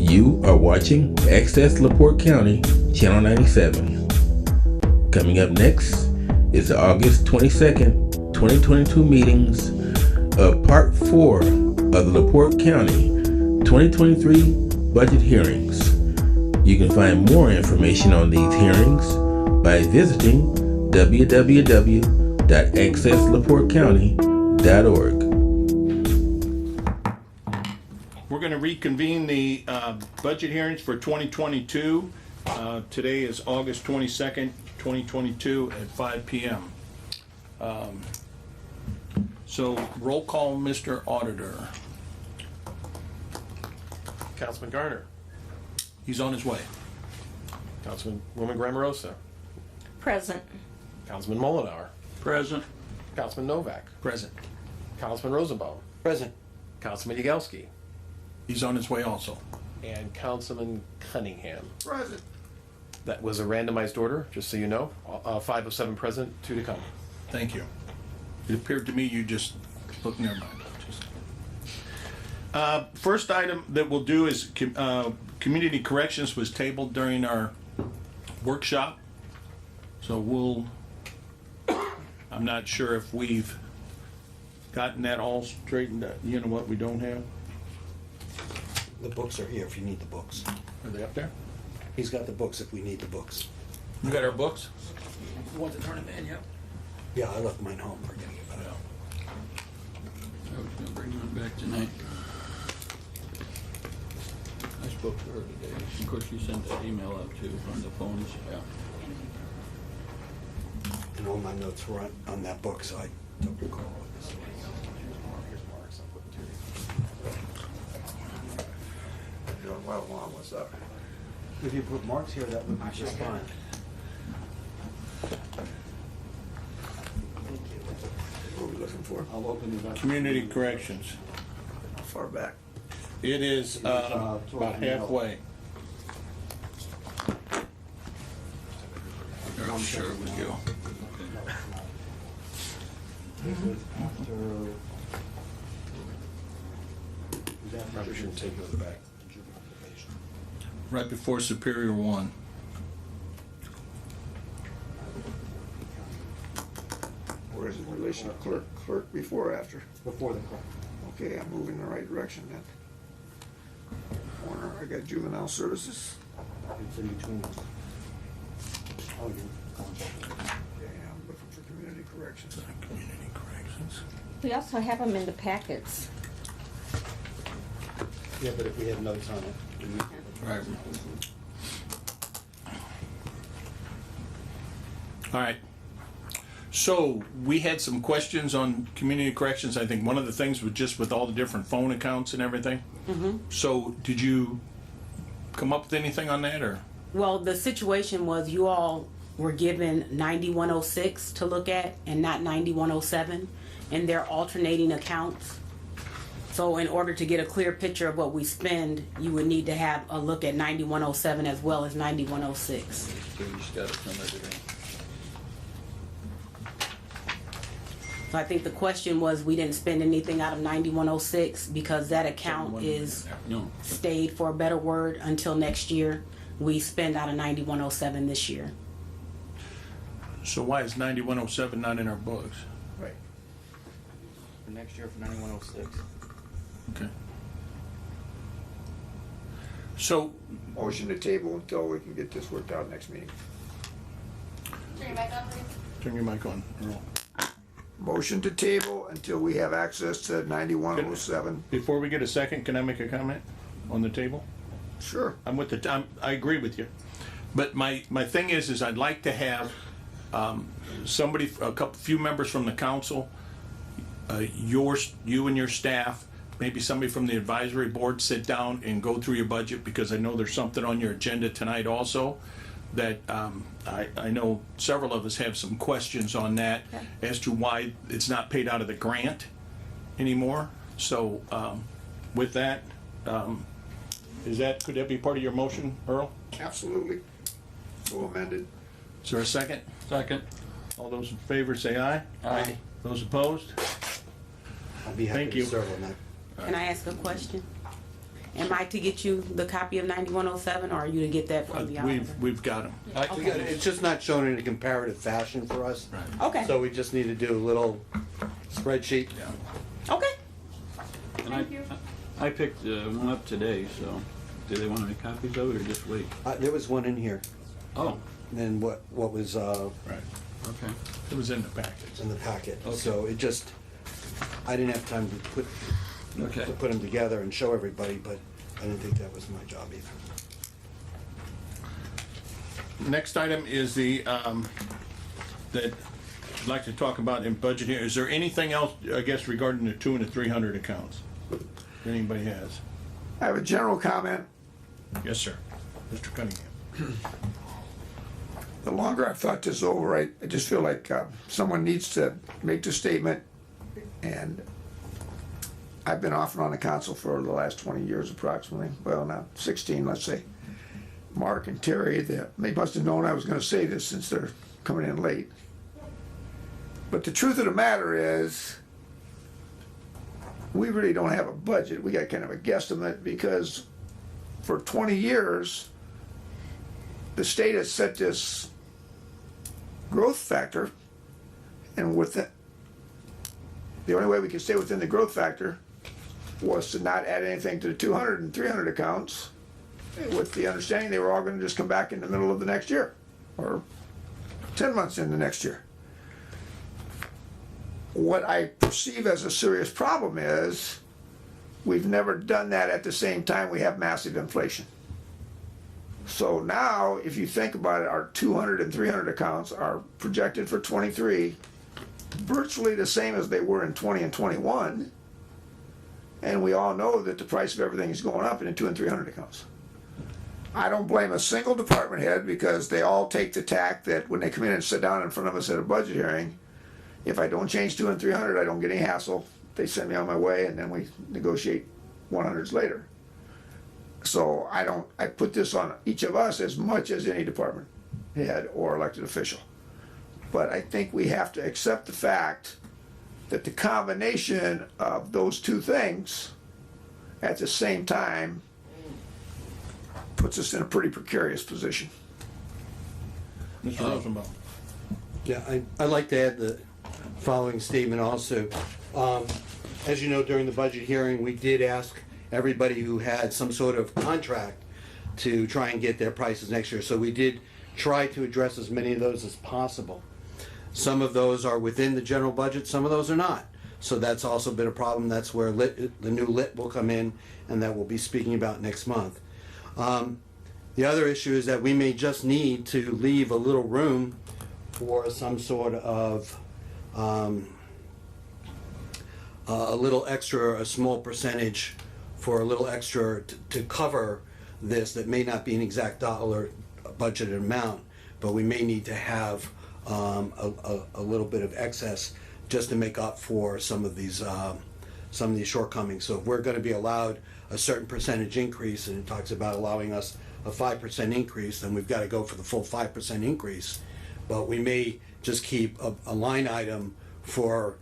You are watching Access LaPorte County, Channel 97. Coming up next is the August 22nd, 2022 meetings of Part 4 of the LaPorte County 2023 budget hearings. You can find more information on these hearings by visiting www.accesslaportecounty.org. We're going to reconvene the budget hearings for 2022. Today is August 22nd, 2022 at 5 p.m. So roll call, Mr. Auditor. Councilman Garner. He's on his way. Councilwoman Grammarosa. Present. Councilman Molinauer. Present. Councilman Novak. Present. Councilman Rosenbaum. Present. Councilman Yagelski. He's on his way also. And Councilman Cunningham. Present. That was a randomized order, just so you know. 5 of 7 present, 2 to come. Thank you. It appeared to me you just looked, never mind. First item that we'll do is community corrections was tabled during our workshop. So I'm not sure if we've gotten that all straightened out. You know what we don't have? The books are here if you need the books. Are they up there? He's got the books if we need the books. You got our books? You want to turn them in, yeah? Yeah, I left mine home. Forget about it. I was gonna bring one back tonight. I spoke to her today. Of course, she sent that email out too on the phones, yeah. And all my notes were on that book, so I took a call on this. Here's Mark's. I'll put it to you. What's up? If you put marks here, that would be just fine. What are we looking for? I'll open it up. Community corrections. How far back? It is about halfway. I'm sure it was you. Probably shouldn't take you to the back. Right before Superior 1. Where is it in relation to clerk before or after? Before the call. Okay, I'm moving in the right direction then. Corner, I got juvenile services. It's in between. Oh, you. Okay, I'm looking for community corrections. Community corrections. We also have them in the packets. Yeah, but if we had notes on it. Right. All right. So we had some questions on community corrections. I think one of the things was just with all the different phone accounts and everything. So did you come up with anything on that, or? Well, the situation was you all were given 9106 to look at and not 9107, and they're alternating accounts. So in order to get a clear picture of what we spend, you would need to have a look at 9107 as well as 9106. So you just gotta come everything. So I think the question was we didn't spend anything out of 9106 because that account is No, stayed, for a better word, until next year. We spend out of 9107 this year. So why is 9107 not in our books? Right. For next year for 9106. Okay. So, Motion to table until we can get this worked out next meeting. turn your mic on, Earl. Motion to table until we have access to 9107. Before we get a second, can I make a comment on the table? Sure. I agree with you. But my thing is I'd like to have somebody, few members from the council, you and your staff, maybe somebody from the advisory board sit down and go through your budget, because I know there's something on your agenda tonight also that I know several of us have some questions on that as to why it's not paid out of the grant anymore. So with that, could that be part of your motion, Earl? Absolutely. So amended. Is there a second? second. All those in favor say aye. Aye. Those opposed? I'll be Thank happy you. to serve on that. Can I ask a question? Am I to get you the copy of 9107, or are you to get that from the auditor? We've got them. It's just not shown in a comparative fashion for us. Okay. So we just need to do a little spreadsheet. Okay. And I picked one up today, so do they want any copies of it or just wait? There was one in here. Oh, And what was Right. okay. It was in the package. in the packet. So it just, I didn't have time to put them together and show everybody, but I didn't think that was my job either. Next item is the, that I'd like to talk about in budget here. Is there anything else, I guess, regarding the 200 and the 300 accounts? If anybody has? I have a general comment. Yes, sir. Mr. Cunningham. The longer I've thought this over, I just feel like someone needs to make the statement. And I've been off and on the council for the last 20 years approximately. Well, now 16, let's say. Mark and Terry, they must have known I was going to say this since they're coming in late. But the truth of the matter is, we really don't have a budget. We got kind of a guesstimate because for 20 years, the state has set this growth factor, and with it, the only way we could stay within the growth factor was to not add anything to the 200 and 300 accounts, with the understanding they were all going to just come back in the middle of the next year, or 10 months in the next year. What I perceive as a serious problem is we've never done that at the same time we have massive inflation. So now, if you think about it, our 200 and 300 accounts are projected for 23, virtually the same as they were in 20 and 21. And we all know that the price of everything is going up in the 200 and 300 accounts. I don't blame a single department head because they all take the tack that when they come in and sit down in front of us at a budget hearing, if I don't change 200 and 300, I don't get any hassle. They send me on my way and then we negotiate 100s later. So I put this on each of us as much as any department head or elected official. But I think we have to accept the fact that the combination of those two things at the same time puts us in a pretty precarious position. Mr. Rosenbaum. Yeah, I'd like to add the following statement also. As you know, during the budget hearing, we did ask everybody who had some sort of contract to try and get their prices next year. So we did try to address as many of those as possible. Some of those are within the general budget, some of those are not. So that's also been a problem. That's where the new lit will come in, and that we'll be speaking about next month. The other issue is that we may just need to leave a little room for some sort of a little extra, a small percentage for a little extra to cover this that may not be an exact dollar budgeted amount, but we may need to have a little bit of excess just to make up for some of these shortcomings. So if we're going to be allowed a certain percentage increase, and it talks about allowing us a 5% increase, then we've got to go for the full 5% increase. But we may just keep a line item for,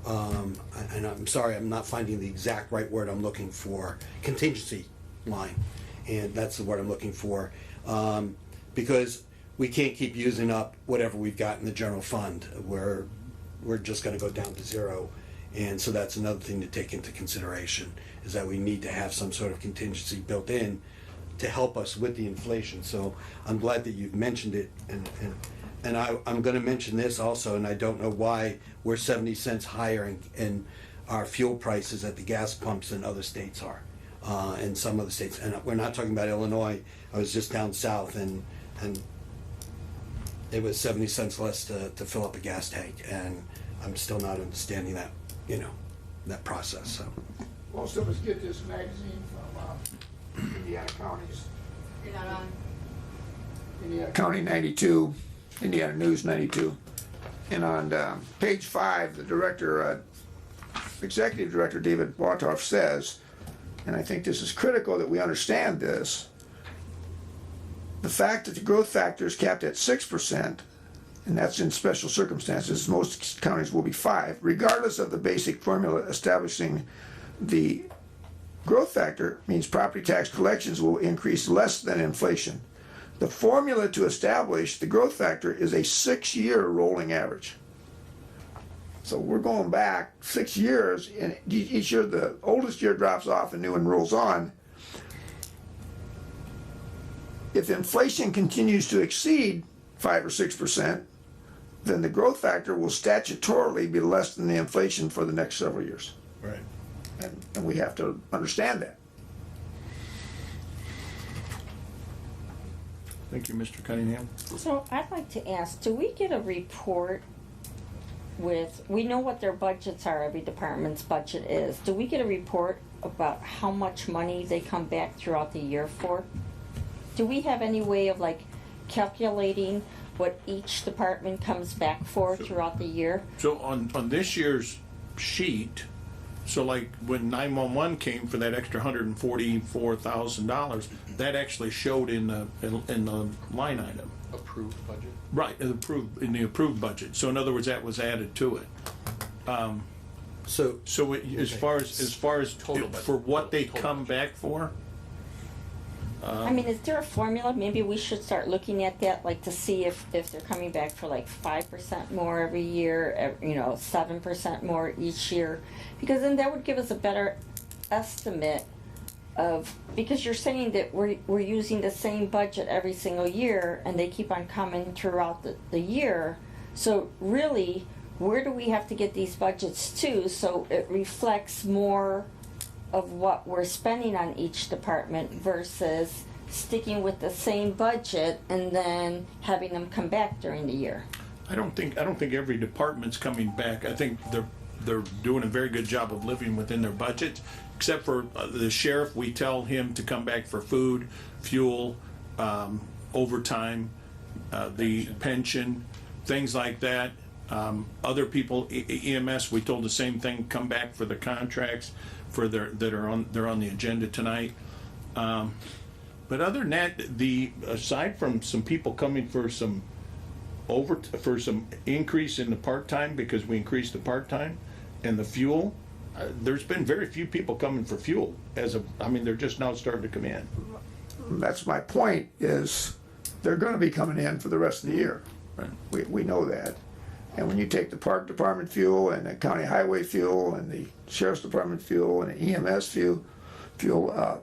and I'm sorry, I'm not finding the exact right word I'm looking for, contingency line. And that's the word I'm looking for. Because we can't keep using up whatever we've got in the general fund. We're just going to go down to zero. And so that's another thing to take into consideration, is that we need to have some sort of contingency built in to help us with the inflation. So I'm glad that you've mentioned it, and I'm going to mention this also, and I don't know why we're 70 cents higher in our fuel prices at the gas pumps than other states are, in some other states. And we're not talking about Illinois. I was just down south, and it was 70 cents less to fill up a gas tank, and I'm still not understanding that, that process. So Most of us get this magazine from Indiana Counties. Indiana County 92, Indiana News 92. And on page 5, the director, executive director David Waldorf says, and I think this is critical that we understand this, the fact that the growth factor is capped at 6%, and that's in special circumstances, most counties will be 5%, regardless of the basic formula establishing the Growth factor means property tax collections will increase less than inflation. The formula to establish the growth factor is a 6-year rolling average. So we're going back 6 years, and each year the oldest year drops off and new one rolls on. If inflation continues to exceed 5 or 6%, then the growth factor will statutorily be less than the inflation for the next several years. Right. And we have to understand that. Thank you, Mr. Cunningham. So I'd like to ask, do we get a report with, we know what their budgets are, every department's budget is. Do we get a report about how much money they come back throughout the year for? Do we have any way of like calculating what each department comes back for throughout the year? So on this year's sheet, so like when 911 came for that extra $144,000, that actually showed in the line item. Approved budget? Right, in the approved budget. So in other words, that was added to it. So, As far as Total budget. for what they Total come budget. back for, I mean, is there a formula? Maybe we should start looking at that, like to see if they're coming back for like 5% more every year, 7% more each year. Because then that would give us a better estimate of, because you're saying that we're using the same budget every single year and they keep on coming throughout the year. So really, where do we have to get these budgets to so it reflects more of what we're spending on each department versus sticking with the same budget and then having them come back during the year? I don't think every department's coming back. I think they're doing a very good job of living within their budget, except for the sheriff. We tell him to come back for food, fuel, overtime, the pension, things like that. Other people, EMS, we told the same thing, come back for the contracts for they're on the agenda tonight. But other than that, aside from some people coming for some increase in the part-time, because we increased the part-time and the fuel, there's been very few people coming for fuel they're just now starting to come in. That's my point, is they're gonna be coming in for the rest of the year. Right. We know that. And when you take the park department fuel and the county highway fuel and the sheriff's department fuel and the EMS fuel,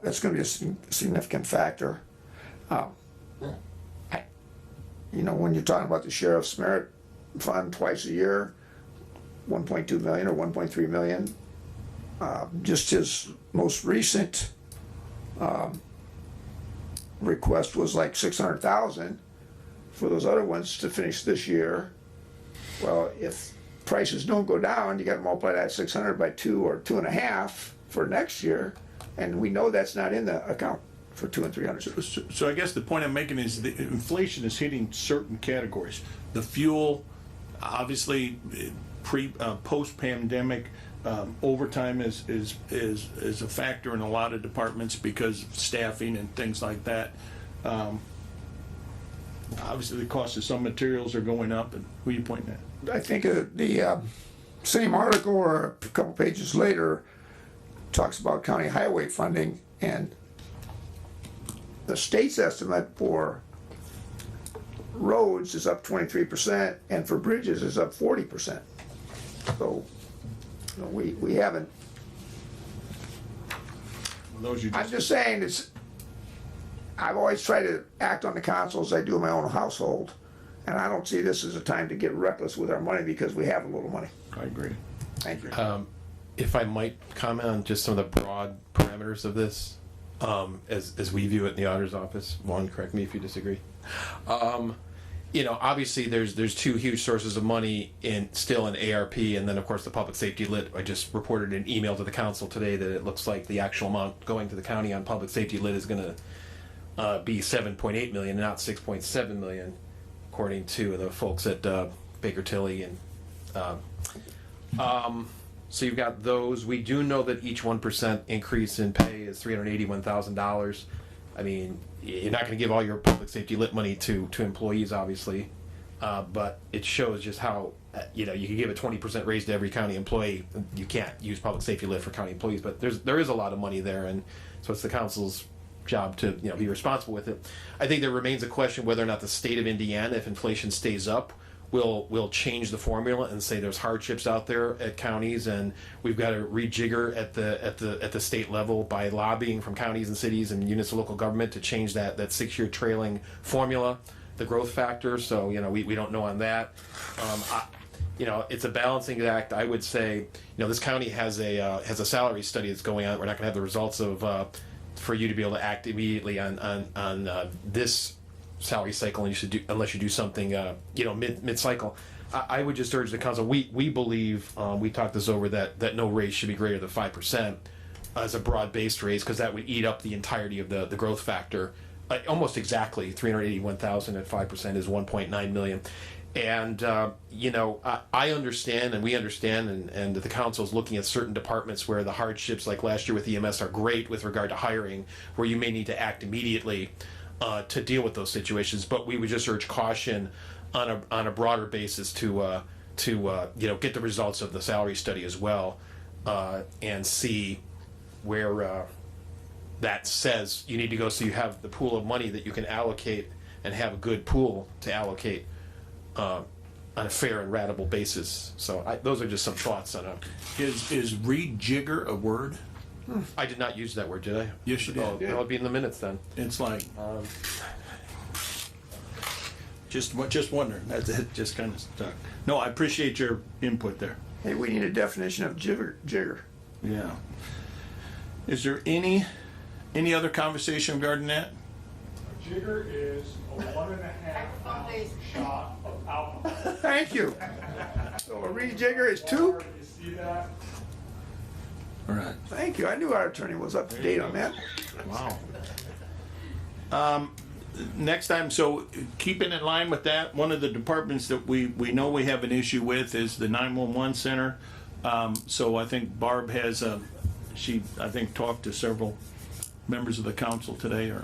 that's gonna be a significant factor. When you're talking about the sheriff's merit fund twice a year, 1.2 million or 1.3 million, just his most recent request was like 600,000 for those other ones to finish this year. Well, if prices don't go down, you gotta multiply that 600 by 2 or 2.5 for next year, and we know that's not in the account for 200 and 300. So I guess the point I'm making is the inflation is hitting certain categories. The fuel, obviously, post-pandemic, overtime is a factor in a lot of departments because of staffing and things like that. Obviously, the cost of some materials are going up, and who are you pointing at? I think the same article or a couple pages later talks about county highway funding, and the state's estimate for roads is up 23% and for bridges is up 40%. So we haven't. I'm just saying, I've always tried to act on the council as I do in my own household, and I don't see this as a time to get reckless with our money because we have a little money. I agree. Thank you. If I might comment on just some of the broad parameters of this, as we view it in the auditor's office. One, correct me if you disagree. Obviously there's two huge sources of money still in ARP, and then of course the public safety lit. I just reported an email to the council today that it looks like the actual amount going to the county on public safety lit is gonna be 7.8 million, not 6.7 million, according to the folks at Baker Tilly. And so you've got those. We do know that each 1% increase in pay is $381,000. I mean, you're not going to give all your public safety lit money to employees, obviously, but it shows just how you know, you can give a 20% raise to every county employee. You can't use public safety lit for county employees, but there is a lot of money there, and so it's the council's job to, you know, be responsible with it. I think there remains a question whether or not the state of Indiana, if inflation stays up, will change the formula and say there's hardships out there at counties, and we've got to rejigger at the state level by lobbying from counties and cities and municipal local government to change that 6-year trailing formula, the growth factor. So, you know, we don't know on that. You know, it's a balancing act. I would say, you know, this county has a salary study that's going on. We're not going to have the results of for you to be able to act immediately on this salary cycle, unless you do something you know, mid cycle. I would just urge the council. We believe, we talked this over, that no raise should be greater than 5% as a broad based raise, because that would eat up the entirety of the growth factor. Almost exactly 381,000 at 5% is 1.9 million. And you know, I understand, and we understand, and the council is looking at certain departments where the hardships, like last year with EMS, are great with regard to hiring, where you may need to act immediately to deal with those situations. But we would just urge caution on a broader basis to you know, get the results of the salary study as well, and see where that says you need to go, so you have the pool of money that you can allocate and have a good pool to allocate on a fair and ratable basis. So those are just some thoughts on it. Is rejigger a word? I did not use that word, did I? Yes, you did. Oh, that'll be in the minutes then. It's like, just wondering. That's it. Just kind of stuck. No, I appreciate your input there. Hey, we need a definition of jigger. Yeah. Is there any other conversation regarding that? Jigger is a 1.5 ounce shot of alcohol. Thank you. So a rejigger is 2? You see that? All right. Thank you. I knew our attorney was up to date on that. Wow. Next time, so keeping in line with that, one of the departments that we know we have an issue with is the 911 center. So I think Barb has she talked to several members of the council today, or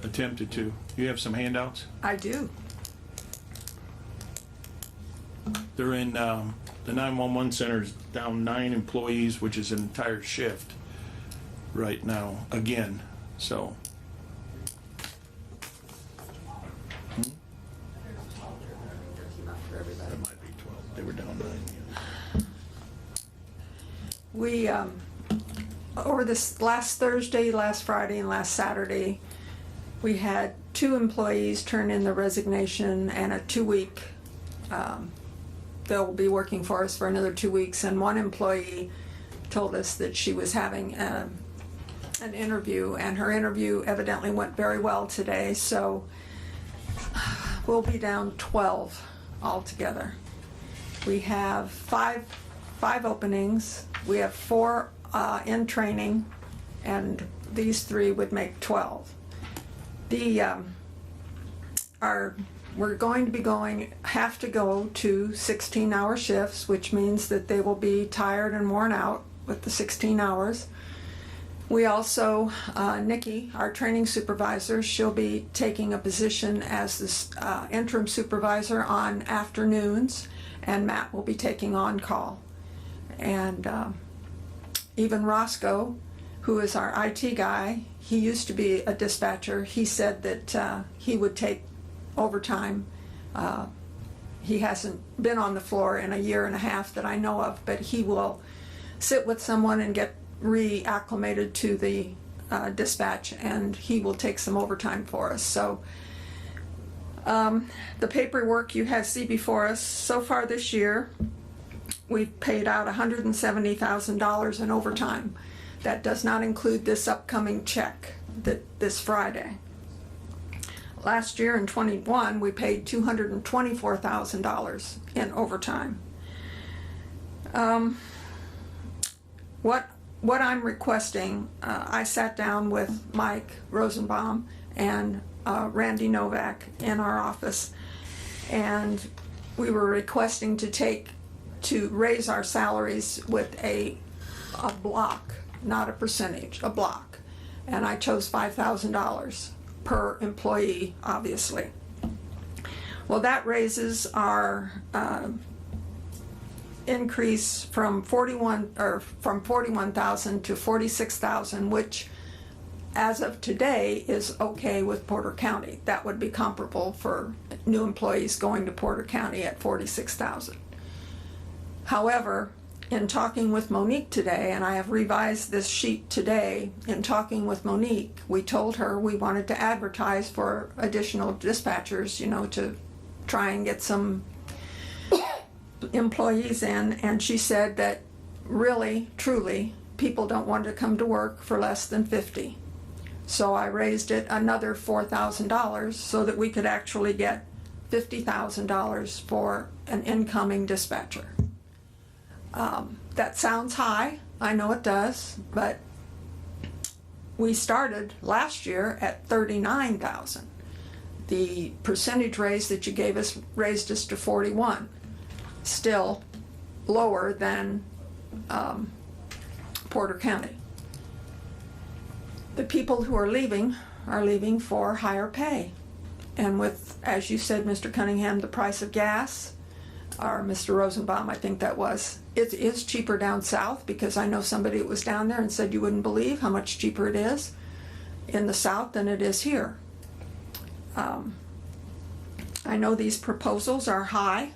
attempted to. You have some handouts? I do. They're in the 911 center's down 9 employees, which is an entire shift right now again. So that might be 12. They were down 9. We, over this last Thursday, last Friday, and last Saturday, we had 2 employees turn in their resignation, and a 2-week, they'll be working for us for another 2 weeks, and 1 employee told us that she was having an interview, and her interview evidently went very well today, so we'll be down 12 altogether. We have five openings. We have 4 in training, and these 3 would make 12. We're going to be have to go to 16-hour shifts, which means that they will be tired and worn out with the 16 hours. We also, Nikki, our training supervisor, she'll be taking a position as this interim supervisor on afternoons, and Matt will be taking on call. And even Roscoe, who is our IT guy, he used to be a dispatcher. He said that he would take overtime. He hasn't been on the floor in a year and a half that I know of, but he will sit with someone and get reacclimated to the dispatch, and he will take some overtime for us. So the paperwork you see before us, so far this year, we've paid out $170,000 in overtime. That does not include this upcoming check this Friday. Last year in 21, we paid $224,000 in overtime. What I'm requesting, I sat down with Mike Rosenbaum and Randy Novak in our office, and we were requesting to raise our salaries with a block, not a percentage, a block. And I chose $5,000 per employee, obviously. Well, that raises our increase from 41,000 to 46,000, which as of today is okay with Porter County. That would be comparable for new employees going to Porter County at 46,000. However, in talking with Monique today, and I have revised this sheet today, in talking with Monique, we told her we wanted to advertise for additional dispatchers, you know, to try and get some employees in, and she said that really, truly, people don't want to come to work for less than 50. So I raised it another $4,000 so that we could actually get $50,000 for an incoming dispatcher. That sounds high, I know it does, but we started last year at 39,000. The percentage raise that you gave us raised us to 41, still lower than Porter County. The people who are leaving for higher pay. And with, as you said, Mr. Cunningham, the price of gas, or Mr. Rosenbaum, I think that was, it is cheaper down south, because I know somebody that was down there and said you wouldn't believe how much cheaper it is in the south than it is here. I know these proposals are high,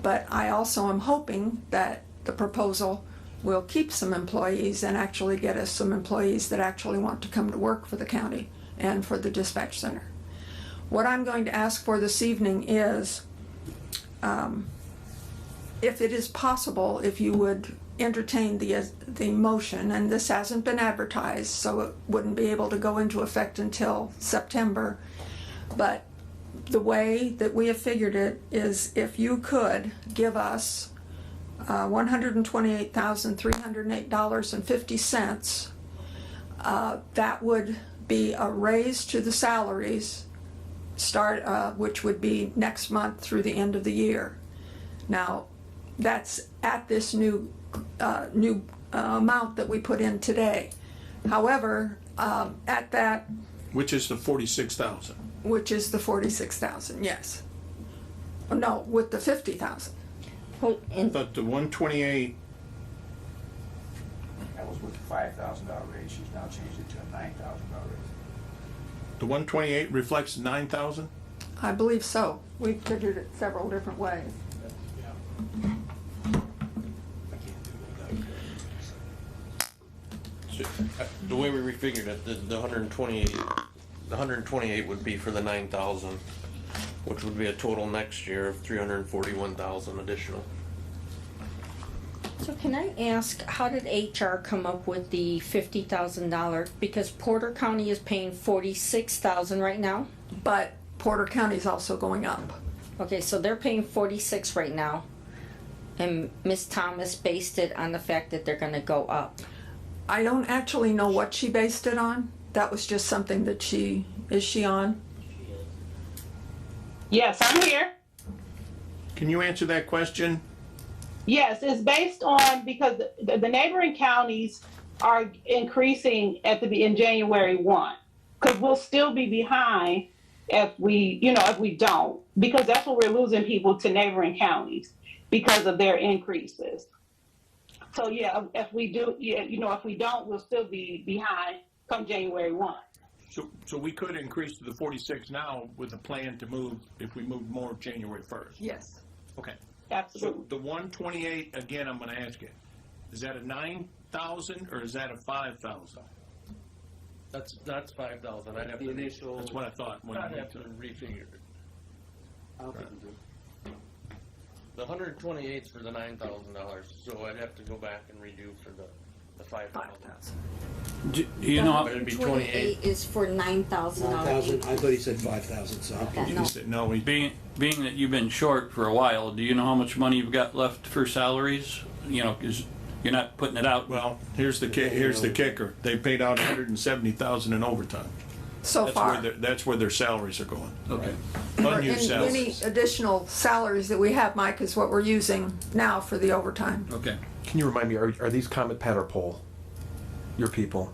but I also am hoping that the proposal will keep some employees and actually get us some employees that actually want to come to work for the county and for the dispatch center. What I'm going to ask for this evening is, if it is possible, if you would entertain the motion, and this hasn't been advertised, so it wouldn't be able to go into effect until September, but the way that we have figured it is if you could give us $128,308.50, that would be a raise to the salaries, which would be next month through the end of the year. Now, that's at this new amount that we put in today. However, at that, Which is the 46,000. which is the 46,000, yes. No, with the 50,000. Well, I thought the 128, That was with the $5,000 raise, she's now changed it to a $9,000 raise. the 128 reflects 9,000? I believe so. We figured it several different ways. The way we refigured it, the 128 would be for the 9,000, which would be a total next year of 341,000 additional. So can I ask, how did HR come up with the $50,000? Because Porter County is paying $46,000 right now. But Porter County is also going up. Okay, so they're paying 46 right now, and Ms. Thomas based it on the fact that they're going to go up. I don't actually know what she based it on. That was just something that is she on? Yes, I'm here. Can you answer that question? Yes, it's based on, because the neighboring counties are increasing in January 1, because we'll still be behind if we don't, because that's what we're losing people to neighboring counties because of their increases. So yeah, if we do, if we don't, we'll still be behind come January 1. So we could increase to the 46 now with a plan to move, if we move more January 1st. Yes. Okay. Absolutely. So the 128, again, I'm going to ask you, is that a 9,000 or is that a 5,000? That's 5,000. I'd have The to initial. That's what I thought. When I'd I have to refigure it. The 128 is for the $9,000, so I'd have to go back and redo for the 5,000. Do you know, It'd be 28 is for $9,000. 9,000, I thought he said 5,000, so. Okay, You no. said no. being that you've been short for a while, do you know how much money you've got left for salaries? Because you're not putting it out. Well, here's the kicker. They paid out 170,000 in overtime. So far. That's where their salaries are going. Okay. Unused Any salaries. additional salaries that we have, Mike, is what we're using now for the overtime. Okay. Can you remind me, are these Comet, Pat, or Pole? Your people?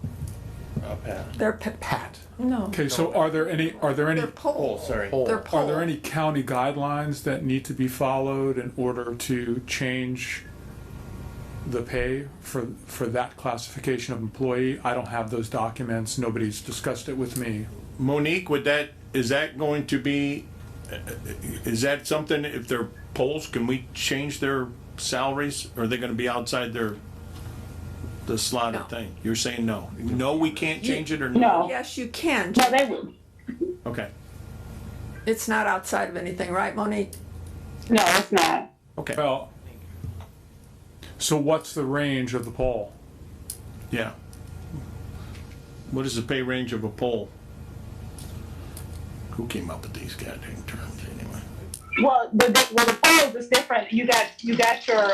Pat. They're Pat. No. Okay, so are there any They're poles. Sorry. They're are poles. there any county guidelines that need to be followed in order to change the pay for that classification of employee? I don't have those documents. Nobody's discussed it with me. Monique, is that going to be, is that something, if they're polls, can we change their salaries? Or are they gonna be outside the slotted No. thing? You're saying no? No, we can't change it, or No. Yes, you can. No, they would. Okay, It's not outside of anything, right, Monique? No, it's not. okay, Well, so what's the range of the poll? yeah. What is the pay range of a poll? Who came up with these goddamn terms anyway? Well, the polls is different. You got your,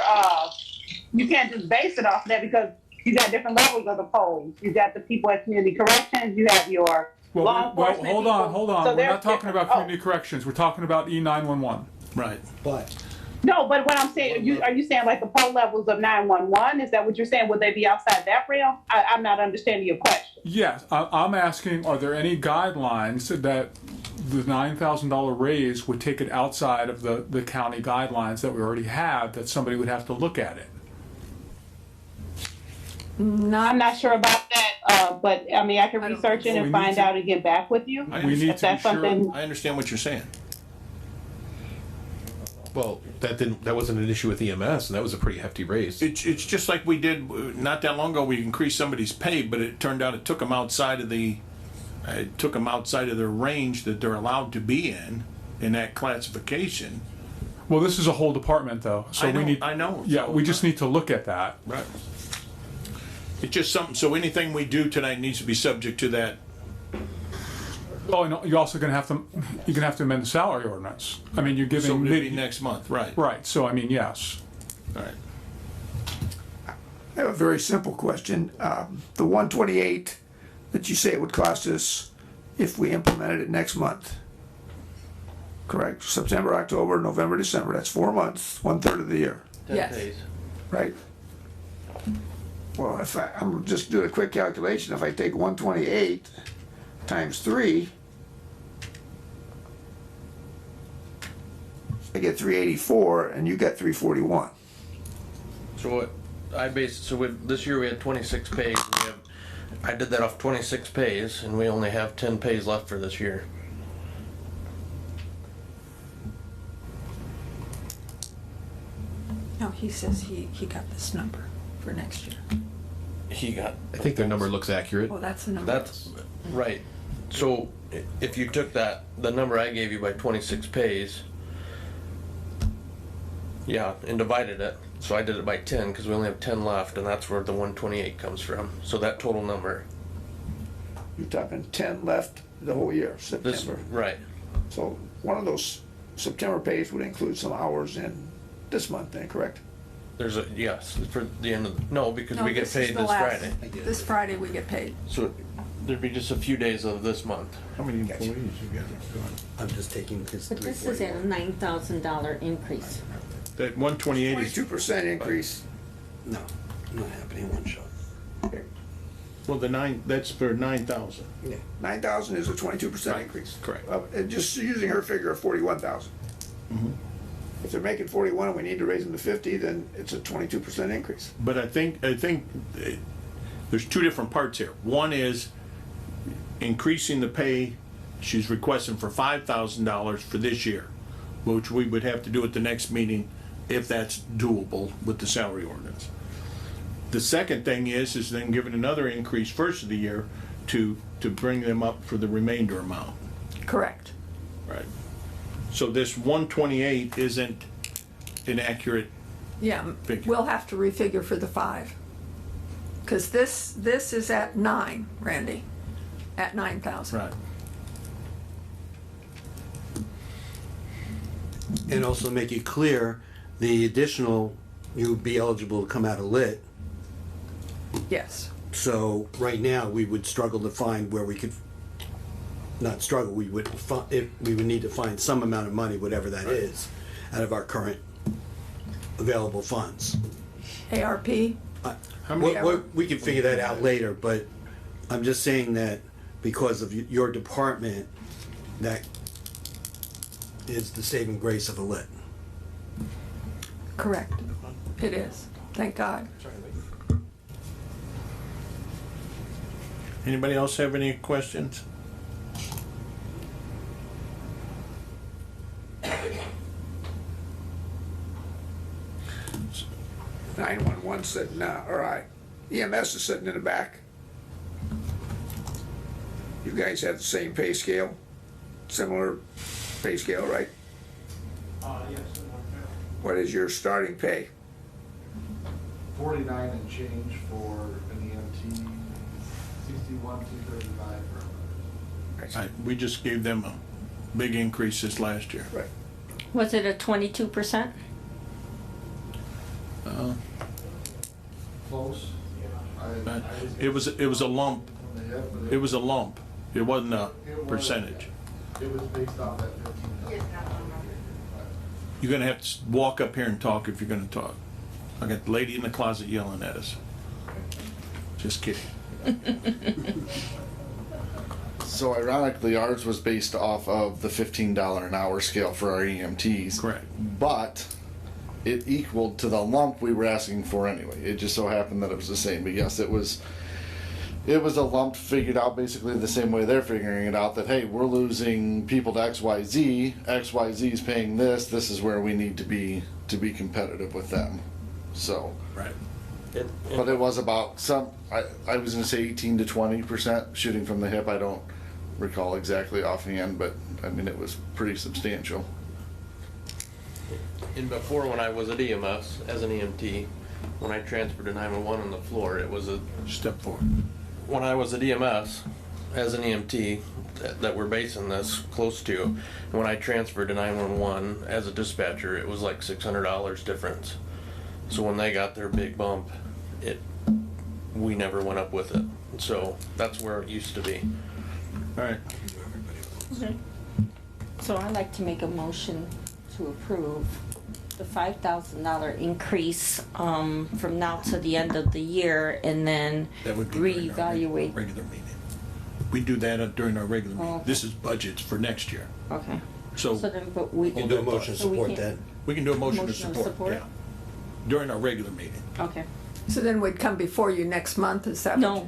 you can't just base it off of that because you got different levels of the polls. You got the people at community corrections, you have your law enforcement hold on. So We're they're not talking about different. community corrections. We're talking about E911. Right. But No, but what I'm saying, are you saying like the poll levels of 911? Is that what you're saying? Would they be outside that realm? I'm not understanding your question. Yes, I'm asking, are there any guidelines that the $9,000 raise would take it outside of the county guidelines that we already have, that somebody would have to look at it? I'm not sure about that, but I mean, I can research it We and need find to- out and get back with you. I We need understand, to be That's something. sure. I understand what you're saying. Well, that wasn't an issue with EMS, and that was a pretty hefty raise. It's just like we did, not that long ago, we increased somebody's pay, but it turned out it took them outside of their range that they're allowed to be in that classification. Well, this is a whole department though, so I we know- need. I know. Yeah, we just need to look at that. Right. It's just something, so anything we do tonight needs to be subject to that. Oh, and you're also gonna have to amend the salary ordinance. I mean, you're So giving it'll be next month, right? right, so I mean, yes. All right. I have a very simple question. The 128 that you say it would cost us if we implemented it next month, correct? September, October, November, December, that's 4 months, 1/3 of the year, 10 Yes. days. right? Well, I'm just doing a quick calculation, if I take 128 times 3, I get 384 and you got 341. So what, this year we had 26 pays, and I did that off 26 pays, and we only have 10 pays left for this year. No, he says he got this number for next year. He got, I think their number looks accurate. Well, that's the number. that's, right. So if you took the number I gave you by 26 pays, yeah, and divided it, so I did it by 10, because we only have 10 left, and that's where the 128 comes from. So that total number, You're talking 10 left the whole year, this, September. right. So one of those September pays would include some hours in this month then, correct? There's a, yes, for the end of, no, because No, we get this is paid the this last- Friday. This Friday we get paid. So there'd be just a few days of this month. How many employees you got? I'm just taking his But this is at a $9,000 increase. That 128 is, 22% increase. No, not happening in one shot. well, that's for 9,000. Yeah. 9,000 is a 22% increase. Correct. And just using her figure of 41,000. If they're making 41 and we need to raise them to 50, then it's a 22% increase. But I think there's two different parts here. One is increasing the pay, she's requesting for $5,000 for this year, which we would have to do at the next meeting if that's doable with the salary ordinance. The second thing is then giving another increase first of the year to bring them up for the remainder amount. Correct. Right. So this 128 isn't an accurate, Yeah, Figure. we'll have to refigure for the 5. Because this is at 9, Randy, at 9,000. right. And also make it clear, the additional, you would be eligible to come out of lit. Yes. So right now, we would struggle to find where we could, not struggle, we would need to find some amount of money, whatever that is, out of our current available funds. ARP, How many, We can figure that out later, but I'm just saying that because of your department, that is the saving grace of a lit. Correct. It is. Thank God. Anybody else have any questions? Nine-one-one sitting, all right. EMS is sitting in the back. You guys have the same pay scale, similar pay scale, right? Yes. What is your starting pay? 49 and change for an EMT, 61, 235 for others. We just gave them a big increase this last year. Right. Was it a 22%? Close. It was a lump. It was a lump. It wasn't a percentage. It was based off that 15. You're gonna have to walk up here and talk if you're gonna talk. I got the lady in the closet yelling at us. Just kidding. So ironically, ours was based off of the $15 an hour scale for our EMTs. Correct. But it equaled to the lump we were asking for anyway. It just so happened that it was the same. But yes, it was a lump figured out basically the same way they're figuring it out, that hey, we're losing people to XYZ. XYZ is paying this. This is where we need to be competitive with them. So. Right. But it was about I was going to say 18 to 20% shooting from the hip. I don't recall exactly offhand, but I mean, it was pretty substantial. And before, when I was at EMS as an EMT, when I transferred to 911 on the floor, it was a step forward. When I was at EMS as an EMT that we're basing this close to, and when I transferred to 911 as a dispatcher, it was like $600 difference. So when they got their big bump, we never went up with it. So that's where it used to be. All right. Okay. So I'd like to make a motion to approve the $5,000 increase from now to the end of the year, and then That would be during our reevaluate. regular meeting. We do that during our regular meeting. Okay. This is budgets for next year. Okay. So then, but we You can do a motion to so we support can't- that. we can do a motion to Motion of support. support? Yeah. During our regular meeting. Okay. So then we'd come before you next month, is that? No,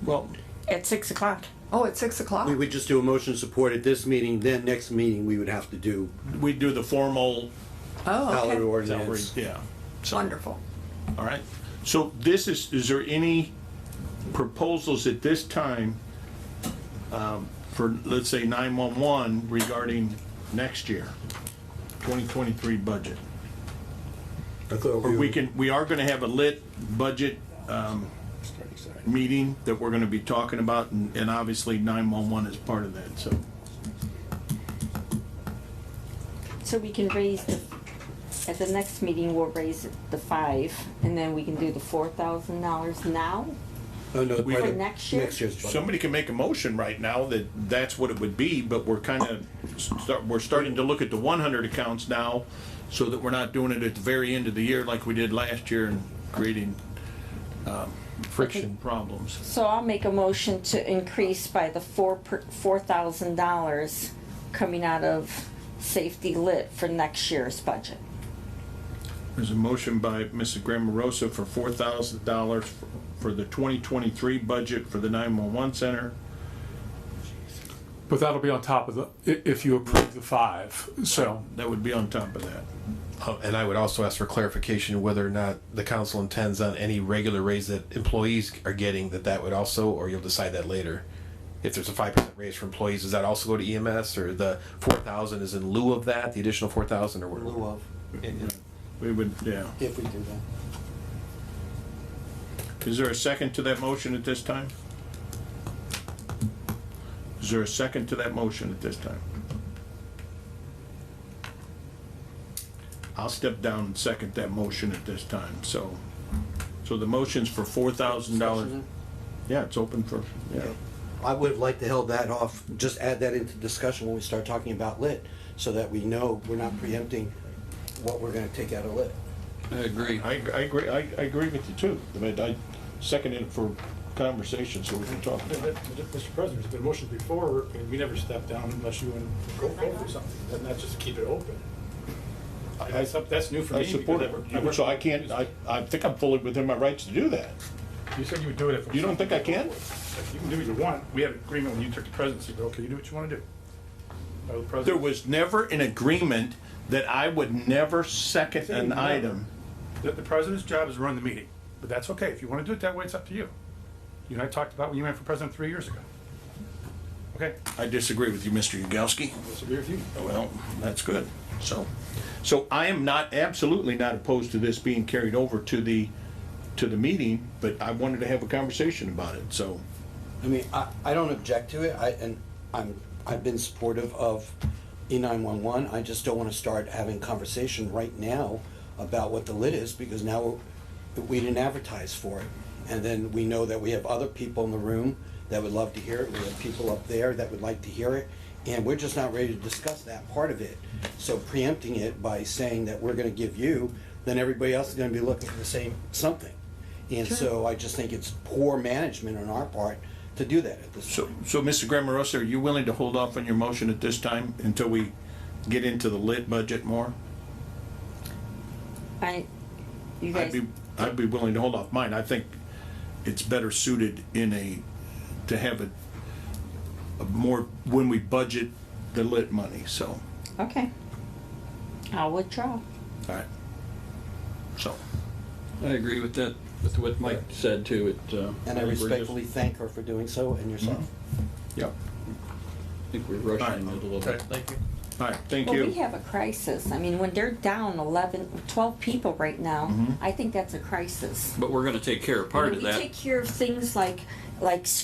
Well, at 6 o'clock. Oh, at 6 o'clock? We would just do a motion to support at this meeting, then next meeting, we would have to do we do the formal Oh, salary okay. salary. ordinance. Yeah. So, Wonderful. all right. So this is there any proposals at this time for, let's say, 911 regarding next year, 2023 budget? Or we are gonna have a lit budget meeting that we're gonna be talking about, and obviously 911 is part of that, so. So we can raise at the next meeting, we'll raise the 5, and then we can do the $4,000 now? Oh, no, We- part of For next year? Next year's budget. Somebody can make a motion right now that that's what it would be, but we're we're starting to look at the 100 accounts now, so that we're not doing it at the very end of the year like we did last year and creating friction problems. So I'll make a motion to increase by the $4,000 coming out of safety lit for next year's budget. There's a motion by Mrs. Grammarosa for $4,000 for the 2023 budget for the 911 center. But that'll be on top of if you approve the 5, so. That would be on top of that. And I would also ask for clarification whether or not the council intends on any regular raise that employees are getting, that would also, or you'll decide that later. If there's a 5% raise for employees, does that also go to EMS, or the 4,000 is in lieu of that, the additional 4,000, or what? In lieu of, We would, yeah. if we do that. Is there a second to that motion at this time? Is there a second to that motion at this time? I'll step down and second that motion at this time, so the motion's for $4,000. Yeah, it's open for, yeah. Okay. I would have liked to held that off, just add that into discussion when we start talking about lit, so that we know we're not preempting what we're gonna take out of lit. I agree. I agree with you too. I mean, I seconded it for conversation so we can talk about it. Mr. President, there's been motions before, and we never step down unless you go for something, and not just keep it open. That's new for me. I support it. So I can't, I think I'm fully within my rights to do that. You said you would do it if. You don't think I can? You can do what you want. We had an agreement when you took the presidency, but okay, you do what you want to do. There was never an agreement that I would never second an item. The president's job is to run the meeting, but that's okay. If you want to do it that way, it's up to you. You and I talked about when you ran for president 3 years ago. Okay? I disagree with you, Mr. Yagowski. I disagree with you. Well, that's good. So I am not, absolutely not opposed to this being carried over to the meeting, but I wanted to have a conversation about it, so. I mean, I don't object to it, I've been supportive of E911, I just don't wanna start having conversation right now about what the lit is, because now we didn't advertise for it. And then we know that we have other people in the room that would love to hear it, we have people up there that would like to hear it, and we're just not ready to discuss that part of it. So preempting it by saying that we're gonna give you, then everybody else is gonna be looking for the same something. And so I just think it's poor management on our part to do that at this point. So Mr. Grammarosa, are you willing to hold off on your motion at this time until we get into the lit budget more? You guys. I'd be willing to hold off mine. I think it's better suited to have a more, when we budget the lit money, so. Okay. I'll withdraw. All right. So. I agree with that, with what Mike said too. And I respectfully thank her for doing so, and yourself. Yep. I think we're rushing it a little bit. Thank you. All right, thank Well, you. we have a crisis. I mean, when they're down 12 people right now, I think that's a crisis. But we're gonna take care of part of We that. take care of things like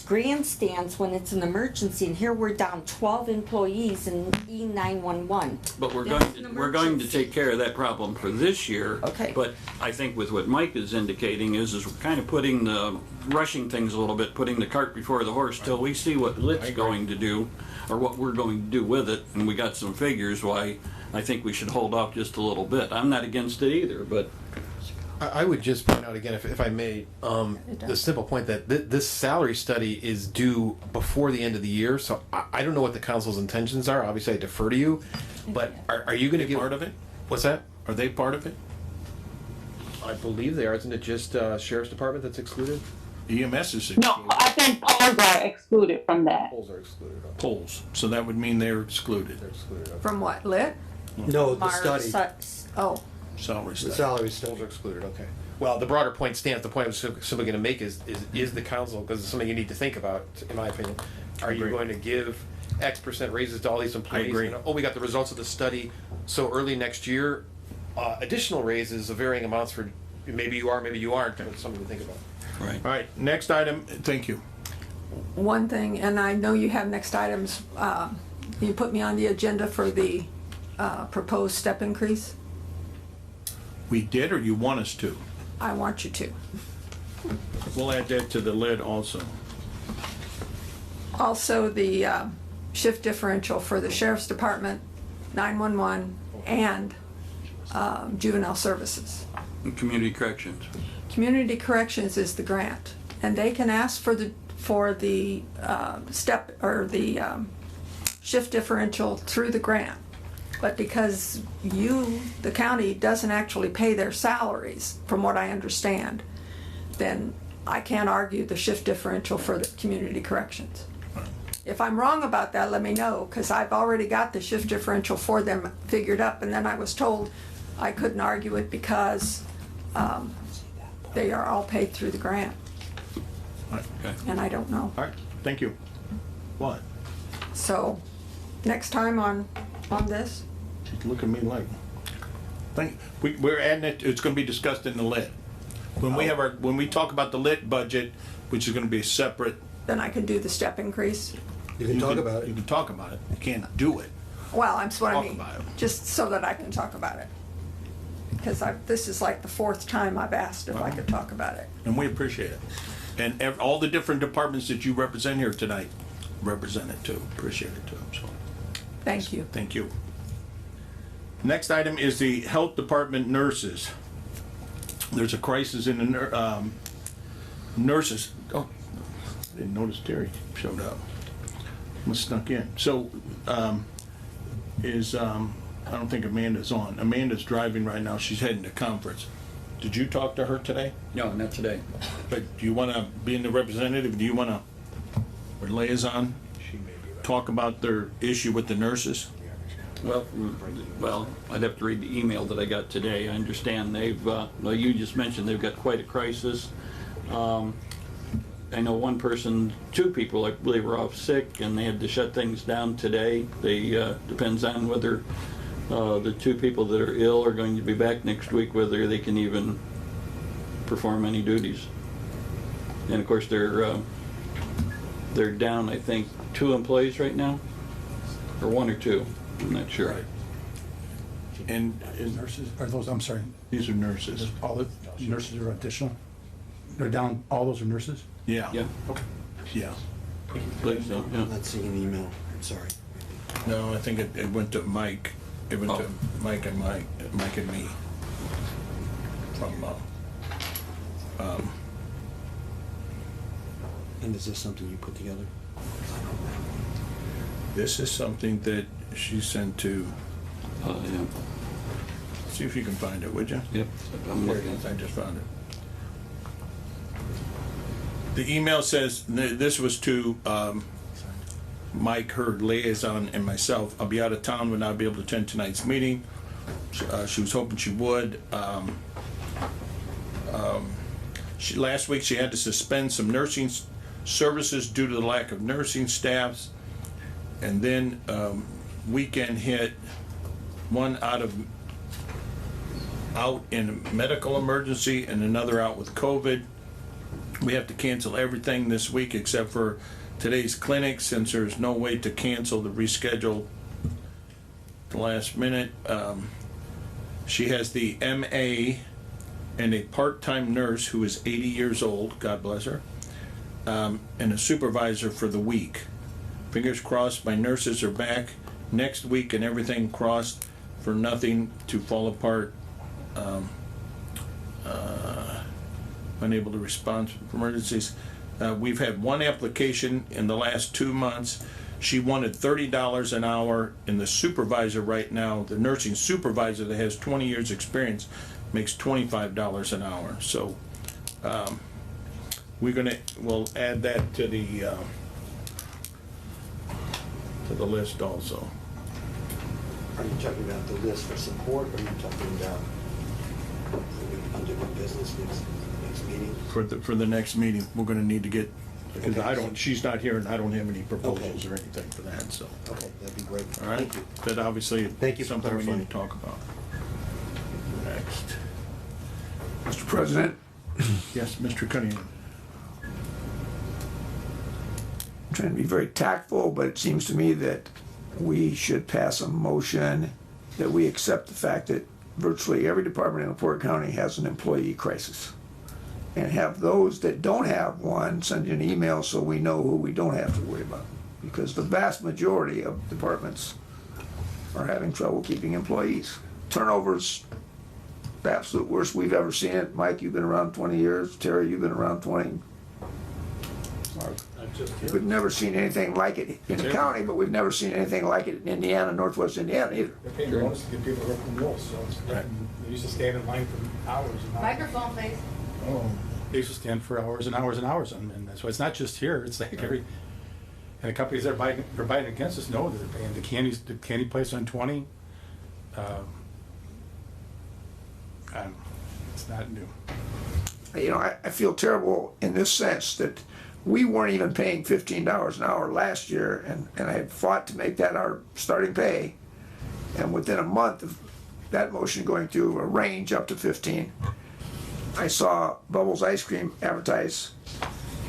grandstands when it's an emergency, and here we're down 12 employees in E911. But we're That's going, an we're going to emergency. take care of that problem for this year. Okay. But I think with what Mike is indicating is we're kind of rushing things a little bit, putting the cart before the horse till we see what Lit's going to do, or what we're going to do with it, and we got some figures why I think we should hold off just a little bit. I'm not against it either, but I would just point out again, if I may, the simple point that this salary study is due before the end of the year, so I don't know what the council's intentions are. Obviously, I defer to you, but are you going to give part of it? What's that? Are they part of it? I believe they are. Isn't it just sheriff's department that's excluded? EMS is excluded. No, I think polls are excluded from that. Polls are excluded. Okay. Polls, so that would mean they're excluded. They're excluded. Okay. From what, lit? No, the study, Oh, Salary the study. salary Polls study. are excluded. Okay. Well, the broader point stands. The point I was simply going to make is the council, because it's something you need to think about, in my opinion. Are you going to give X percent raises to all these employees? I agree. And, we got the results of the study so early next year. Additional raises of varying amounts for maybe you are, maybe you aren't. But it's something to think about. right. All right, next item, thank you. one thing, and I know you have next items, you put me on the agenda for the proposed step increase. We did, or you want us to? I want you to. We'll add that to the lid also. Also, the shift differential for the sheriff's department, 911, and juvenile services. And community corrections. Community corrections is the grant, and they can ask for the step or the shift differential through the grant. But because the county doesn't actually pay their salaries, from what I understand, then I can't argue the shift differential for the community corrections. If I'm wrong about that, let me know, because I've already got the shift differential for them figured up, and then I was told I couldn't argue it because they are all paid through the grant, All right, okay. and I don't know. All right, thank you. What? So, next time on this, Look at me like, we're adding it, it's gonna be discussed in the lit. When we have when we talk about the lit budget, which is gonna be a separate. then I can do the step increase. You can talk about You it. can talk about it, you can't do it. Well, that's what I Talk mean, about it. just so that I can talk about it. Because this is like the 4th time I've asked if I could talk about it. And we appreciate it. And all the different departments that you represent here tonight, represent it too, appreciate it too, so, Thank you. thank you. Next item is the health department nurses. There's a crisis in the nurses. Oh, Didn't notice Terry showed up. Must snuck in. So, I don't think Amanda's on. Amanda's driving right now. She's heading to conference. Did you talk to her today? No, not today. But do you want to, being the representative, do you want to, or liaison, talk about their issue with the nurses? Well, I'd have to read the email that I got today. I understand they've, well, you just mentioned they've got quite a crisis. I know one person, two people, I believe, were off sick, and they had to shut things down today. They, depends on whether the two people that are ill are going to be back next week, whether they can even perform any duties. And of course, they're down, I think, 2 employees right now, or 1 or 2. I'm not sure. Right. And Nurses, are those, I'm sorry, these are nurses. all the nurses are additional? They're down, all those are nurses? Yeah. Yeah. Okay. Yeah. Believe so, yeah. I'm not seeing an email, I'm sorry. No, I think it went to Mike. It went to Mike and me. From, And is this something you put together? this is something that she sent to, Yeah. see if you can find it, would you? Yep. I'm There looking. it is, I just found it. The email says, this was to Mike, her liaison, and myself. I'll be out of town, will not be able to attend tonight's meeting. She was hoping she would. Last week, she had to suspend some nursing services due to the lack of nursing staffs. And then weekend hit, one out in a medical emergency and another out with COVID. We have to cancel everything this week except for today's clinic, since there's no way to cancel the reschedule the last minute. She has the MA and a part-time nurse who is 80 years old, God bless her, and a supervisor for the week. Fingers crossed my nurses are back next week, and everything crossed for nothing to fall apart. Unable to respond to emergencies. We've had one application in the last 2 months. She wanted $30 an hour, and the supervisor right now, the nursing supervisor that has 20 years experience, makes $25 an hour. So we'll add that to the list also. Are you talking about the list for support, or are you talking about under new business next meeting? For the next meeting, we're gonna need to get, because she's not here and I don't have any proposals or anything for that, so. Okay, that'd be great. All right, Thank you. that obviously Thank you is for something we need clarifying. to talk about. Next. Mr. President, Yes, Mr. Cunningham. I'm trying to be very tactful, but it seems to me that we should pass a motion that we accept the fact that virtually every department in LaPorte County has an employee crisis. And have those that don't have one send an email so we know who we don't have to worry about. Because the vast majority of departments are having trouble keeping employees. Turnover's the absolute worst we've ever seen it. Mike, you've been around 20 years. Terry, you've been around 20. Mark. We've never seen anything like it in the county, but we've never seen anything like it in Indiana, Northwest Indiana either. They're paying bonus to get people to work from rules, so they used to stand in line for hours and hours. Microphone, please. Oh, they used to stand for hours and hours and hours, and so it's not just here, it's like and the companies that are buying against us know that they're paying. The candy place on 20, it's not new. You know, I feel terrible in this sense that we weren't even paying $15 an hour last year, and I had fought to make that our starting pay. And within a month of that motion going through a range up to 15, I saw Bubbles Ice Cream advertise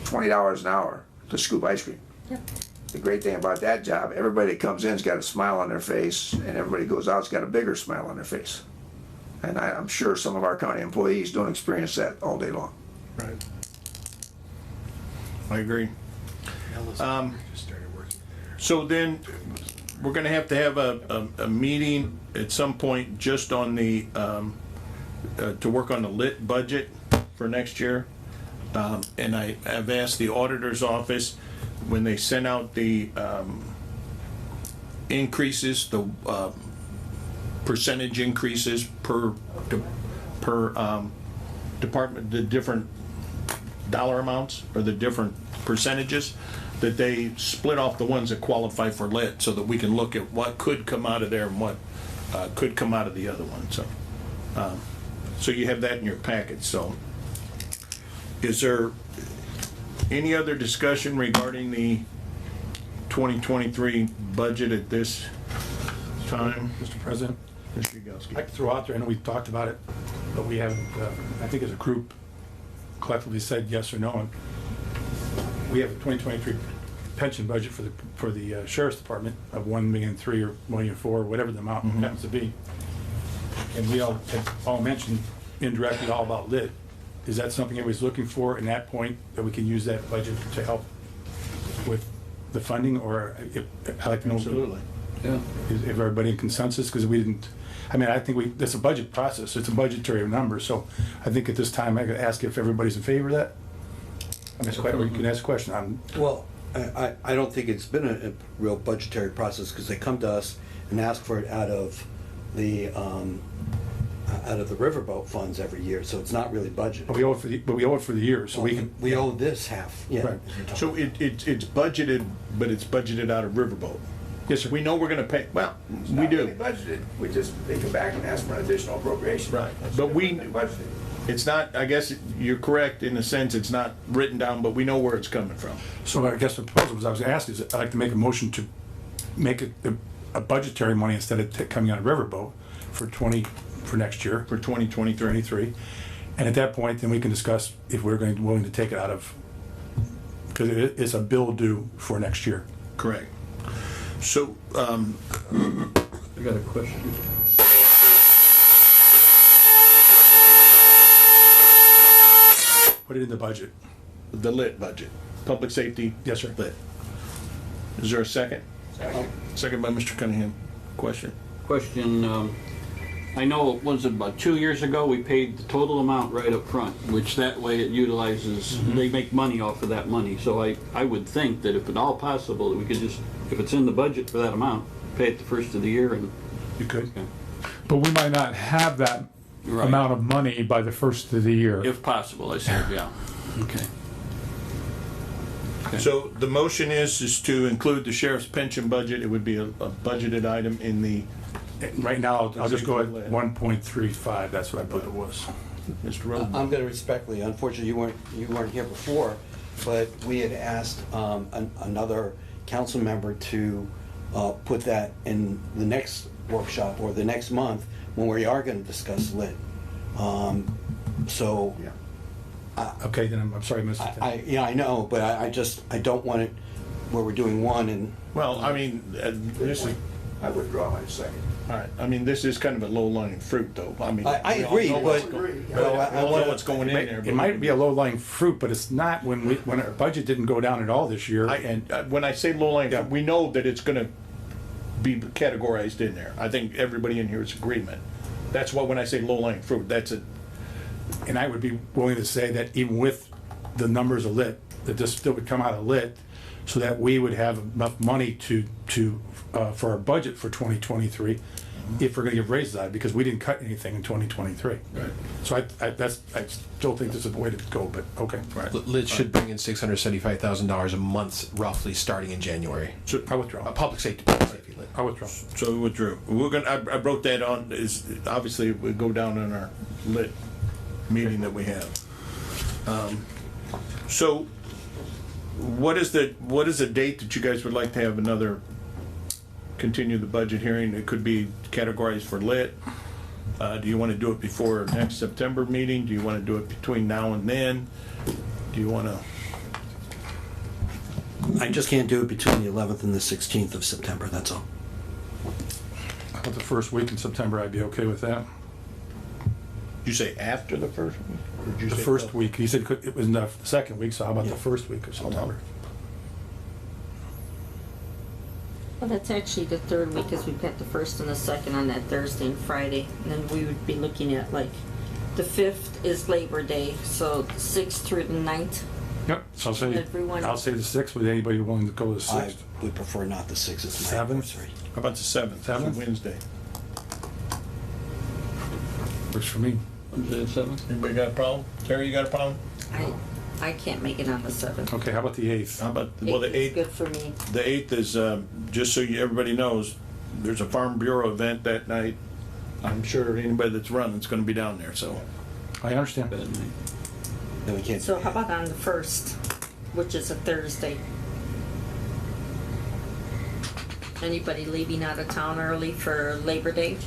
$20 an hour to scoop ice cream. Yep. The great thing about that job, everybody that comes in's got a smile on their face, and everybody goes out's got a bigger smile on their face. And I'm sure some of our county employees don't experience that all day long. Right. I agree. So then, we're gonna have to have a meeting at some point just on the, to work on the lit budget for next year. And I've asked the auditor's office, when they send out the increases, the percentage increases per department, the different dollar amounts or the different percentages, that they split off the ones that qualify for lit so that we can look at what could come out of there and what could come out of the other one. So you have that in your packet. So is there any other discussion regarding the 2023 budget at this time? Mr. President, Mr. Yagowski. I could throw out there, I know we've talked about it, but we haven't, I think as a group, collectively said yes or no. And we have a 2023 pension budget for the Sheriff's Department of $1.3 million or $1.4 million, whatever the amount happens to be. And we all mentioned indirectly all about lit. Is that something everybody's looking for in that point, that we can use that budget to help with the funding? Or I'd like to know. Absolutely. Yeah. Is everybody in consensus? Because we didn't, I mean, I think it's a budget process. It's a budgetary number. So I think at this time, I could ask if everybody's in favor of that. I mean, you can ask a question. Well, I don't think it's been a real budgetary process, because they come to us and ask for it out of the riverboat funds every year, so it's not really budgeted. But we owe it for the year, so we owe this half. Yeah. Right. So it's budgeted, but it's budgeted out of riverboat. Yes, sir. We know we're going to pay. Well, we do. Budgeted. They come back and ask for an additional appropriation. Right. But budgeted. It's not, I guess you're correct in a sense, it's not written down, but we know where it's coming from. So I guess the proposal was, I was asked, is I'd like to make a motion to make it a budgetary money instead of coming out of riverboat for next year. For 2023. And at that point, then we can discuss if we're willing to take it out of, because it's a bill due for next year. Correct. So, I got a question. Put it in the budget. The lit budget, public safety. Yes, sir. Lit. Is there a second? Second by Mr. Cunningham. Question? I know, was it about 2 years ago, we paid the total amount right up front, which that way it utilizes, they make money off of that money. So I would think that if at all possible, that we could just, if it's in the budget for that amount, pay it the first of the year and. You could. Okay. But we might not have that amount of money by the first of the year. If possible, I said, yeah. Okay. So the motion is to include the sheriff's pension budget. It would be a budgeted item in the. Right now, I'll just go at 1.35. That's what I put it was. Mr. Roden. I'm going to respectfully, unfortunately, you weren't here before, but we had asked another council member to put that in the next workshop or the next month when we are going to discuss lit. So. Yeah. Okay, then I'm sorry, Mr. I know, but I don't want it where we're doing one and. Well, I mean, this is. I withdraw my second. All right. I mean, this is kind of a low-lying fruit, though. I mean, I agree, but I don't know what's going in there. It might be a low-lying fruit, but it's not when our budget didn't go down at all this year. And when I say low-lying fruit, we know that it's going to be categorized in there. I think everybody in here is agreement. That's why when I say low-lying fruit, that's it. And I would be willing to say that even with the numbers of lit, that this still would come out of lit, so that we would have enough money to for our budget for 2023, if we're going to give raises out, because we didn't cut anything in 2023. Right. So I still think this is the way to go, but okay. Right. Lit should bring in $675,000 a month, roughly, starting in January. So I withdraw. Public safety lit. I withdraw. So we withdrew. We're gonna. I wrote that on. Is obviously we go down on our lit meeting that we have. So, what is the date that you guys would like to have another? Continue the budget hearing. It could be categorized for lit. Do you want to do it before next September meeting? Do you want to do it between now and then? Do you want to? I just can't do it between the 11th and the 16th of September, that's all. About the first week in September, I'd be okay with that. Did you say after the first week? Or did you the say first week. He said it was the second week, so how about the first week of September? Well, that's actually the third week, because we've got the first and the second on that Thursday and Friday. And then we would be looking at like The 5th is Labor Day, so the 6th through the 9th. Yep, so Everyone- I'll say the 6th, would anybody willing to go to the I 6th? would prefer not the 6th, it's my 7th? anniversary. How about the 7th? Seventh? Wednesday. Works for me. Anybody got a problem? Terry, you got a problem? I can't make it on the 7th. Okay, how about the 8th? How about, well, the 8th? Good for me. The 8th is, just so everybody knows, there's a Farm Bureau event that night. I'm sure anybody that's running is gonna be down there, so. I understand. No, we can't. So how about on the 1st, which is a Thursday? Anybody leaving out of town early for Labor Day?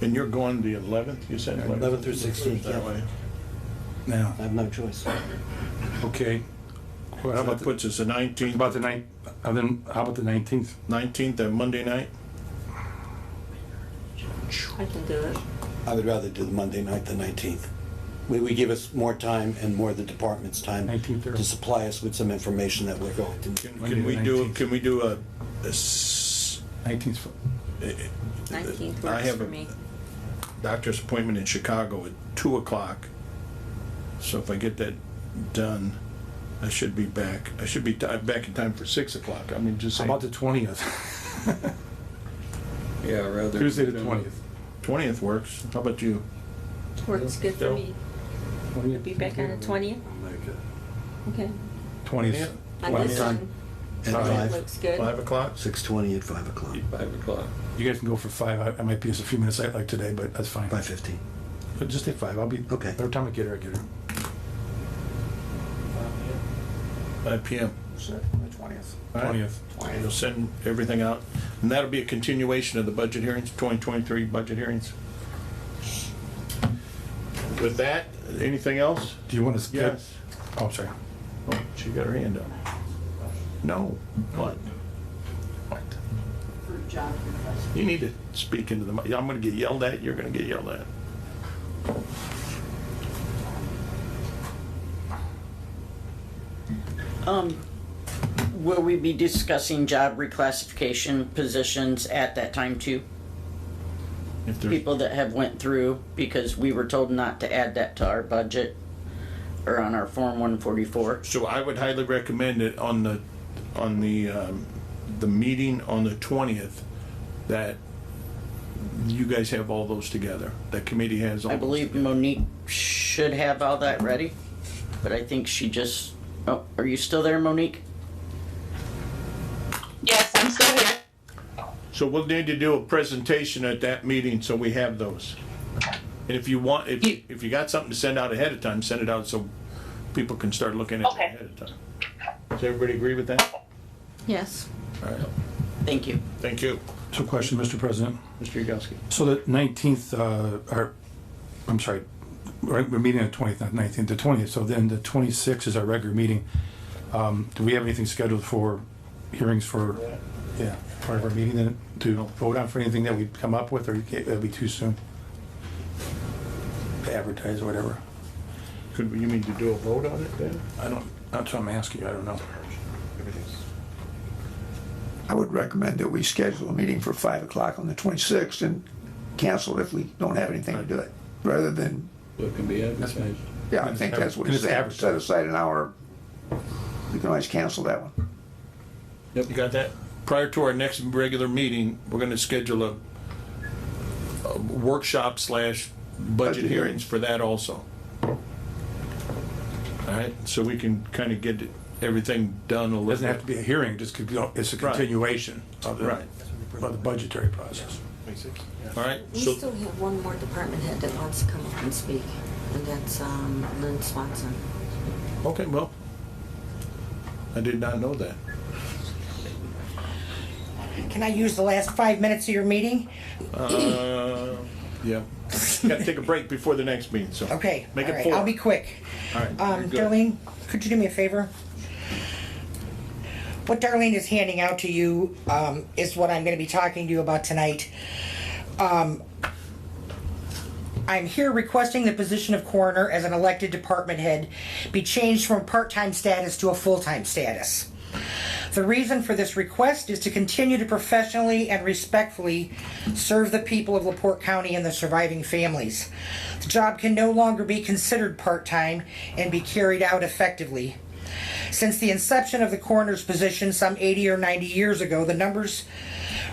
And you're going the 11th, you said? 11th through 16th, That yeah. way. Now, I have no choice. okay. Well, how So about that puts us the 19th. about the 9th? And then how about the 19th? 19th, that Monday night? I can do it. I would rather do the Monday night, the 19th. We give us more time and more of the department's time 19th or- to supply us with some information that we're going to. Monday the 19th. Can we do a 19th. 19th I works have for a me. doctor's appointment in Chicago at 2 o'clock. So if I get that done, I should be back. I should be back in time for 6 o'clock. I mean, just How saying. about the 20th? Yeah, rather. Tuesday the 20th. 20th works. How about you? Works good for Joe? me. 20th? Be back on the 20th? Okay. 20th. On What this time? one, At Five. 5? looks good. 5 o'clock? 6:20 at 5 o'clock. 5 o'clock. You guys can go for 5. I might be just a few minutes late like today, but that's fine. 5:15. But just take 5. I'll be, Okay. every time I get her, I get her. 5 p.m. The 20th. All right. 20th. You'll send everything out. And that'll be a continuation of the budget hearings, 2023 budget hearings. With that, anything else? Do you want to? Yes. Oh, sorry. Oh, she got her hand up. No. What? What? You need to speak into the mic. I'm gonna get yelled at, you're gonna get yelled at. Will we be discussing job reclassification positions at that time too? If there's, People that have went through, because we were told not to add that to our budget or on our Form 144. so I would highly recommend it on the meeting on the 20th, that you guys have all those together. The committee has all I those believe together. Monique should have all that ready, but I think she just, oh, are you still there, Monique? Yes, I'm still here. So we'll need to do a presentation at that meeting, so we have those. And if you want, if you got something to send out ahead of time, send it out so people can start looking at it Okay. ahead of time. Does everybody agree with that? Yes. All right, Thank you. thank you. So question, Mr. President. Mr. Yagowski. So the 19th, I'm sorry, right, we're meeting on the 20th, not 19th, the 20th. So then the 26th is our regular meeting. Do we have anything scheduled for hearings for, part of our meeting then to vote on for anything that we come up with, or that'll be too soon? To advertise or whatever. Could, you mean to do a vote on it then? That's what I'm asking you, I don't know. I would recommend that we schedule a meeting for 5 o'clock on the 26th and cancel it if we don't have anything to do it, rather than, It can be advertised. yeah, I think that's what And it's it's saying. advertised. Set aside an hour, we can always cancel that one. Yep. You got that? Prior to our next regular meeting, we're gonna schedule a workshop / budget hearings for that also. All right, so we can kind of get everything done a It little doesn't have to bit. be a hearing, it just could be, it's a Right. continuation of Right. the budgetary process. All right, We so, still have one more department head that wants to come up and speak, and that's Lynn Swanson. okay, well, I did not know that. Can I use the last 5 minutes of your meeting? Yeah, gotta take a break before the next meeting, so. Okay, Make all it right, 4. I'll be quick. All right, you're good. Darlene, could you do me a favor? What Darlene is handing out to you is what I'm going to be talking to you about tonight. I'm here requesting the position of coroner as an elected department head be changed from a part-time status to a full-time status. The reason for this request is to continue to professionally and respectfully serve the people of LaPorte County and the surviving families. The job can no longer be considered part-time and be carried out effectively. Since the inception of the coroner's position some 80 or 90 years ago, the numbers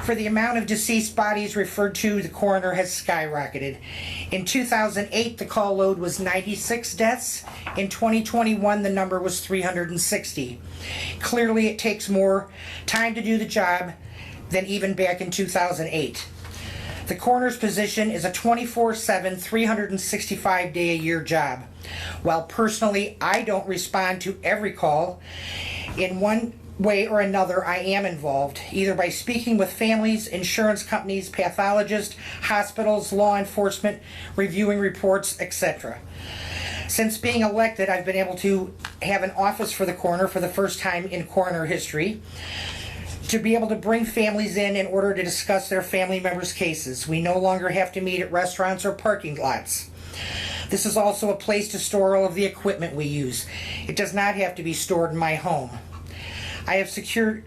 for the amount of deceased bodies referred to the coroner has skyrocketed. In 2008, the call load was 96 deaths. In 2021, the number was 360. Clearly, it takes more time to do the job than even back in 2008. The coroner's position is a 24/7, 365-day-a-year job. While personally, I don't respond to every call, in one way or another, I am involved, either by speaking with families, insurance companies, pathologists, hospitals, law enforcement, reviewing reports, etc. Since being elected, I've been able to have an office for the coroner for the first time in coroner history, to be able to bring families in order to discuss their family members' cases. We no longer have to meet at restaurants or parking lots. This is also a place to store all of the equipment we use. It does not have to be stored in my home. I have secured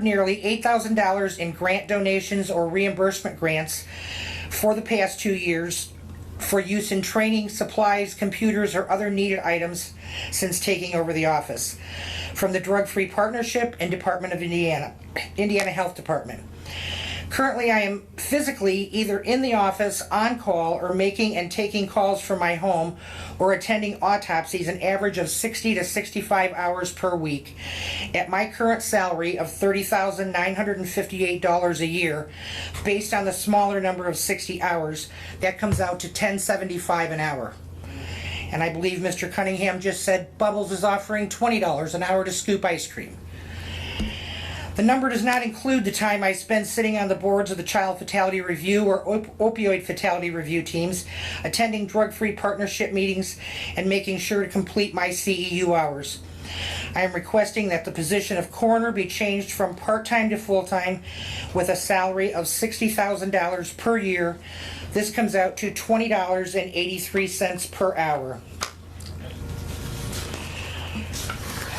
nearly $8,000 in grant donations or reimbursement grants for the past 2 years for use in training, supplies, computers, or other needed items since taking over the office from the Drug-Free Partnership and Department of Indiana Health Department. Currently, I am physically either in the office, on call, or making and taking calls from my home, or attending autopsies an average of 60 to 65 hours per week. At my current salary of $30,958 a year, based on the smaller number of 60 hours, that comes out to $10.75 an hour. And I believe Mr. Cunningham just said Bubbles is offering $20 an hour to scoop ice cream. The number does not include the time I spend sitting on the boards of the Child Fatality Review or Opioid Fatality Review teams, attending drug-free partnership meetings, and making sure to complete my CEU hours. I am requesting that the position of coroner be changed from part-time to full-time with a salary of $60,000 per year. This comes out to $20.83 per hour.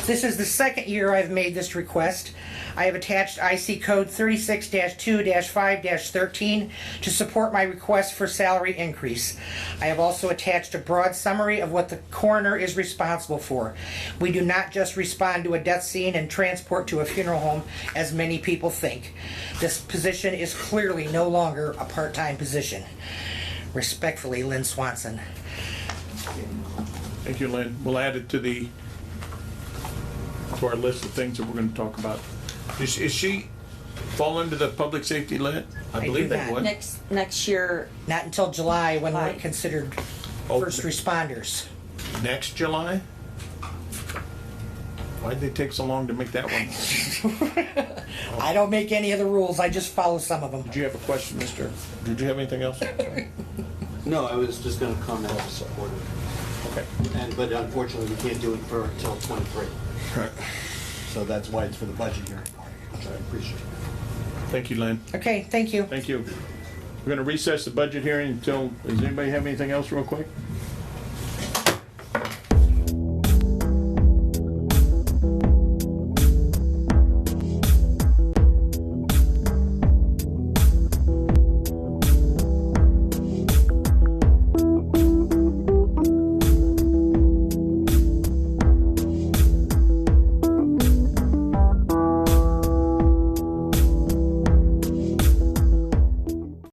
This is the second year I've made this request. I have attached IC code 36-2-5-13 to support my request for salary increase. I have also attached a broad summary of what the coroner is responsible for. We do not just respond to a death scene and transport to a funeral home, as many people think. This position is clearly no longer a part-time position. Respectfully, Lynn Swanson. Thank you, Lynn. We'll add it to our list of things that we're going to talk about. Is she fall into the public safety lit? I believe that would. Next year. Not until July, when we're considered first responders. Next July? Why'd they take so long to make that one? I don't make any of the rules, I just follow some of them. Did you have a question, mister? Did you have anything else? No, I was just gonna comment to support it. Okay. But unfortunately, we can't do it until 23. Right. So that's why it's for the budget hearing. I appreciate it. Thank you, Lynn. Okay, thank you. Thank you. We're going to recess the budget hearing until, does anybody have anything else real quick?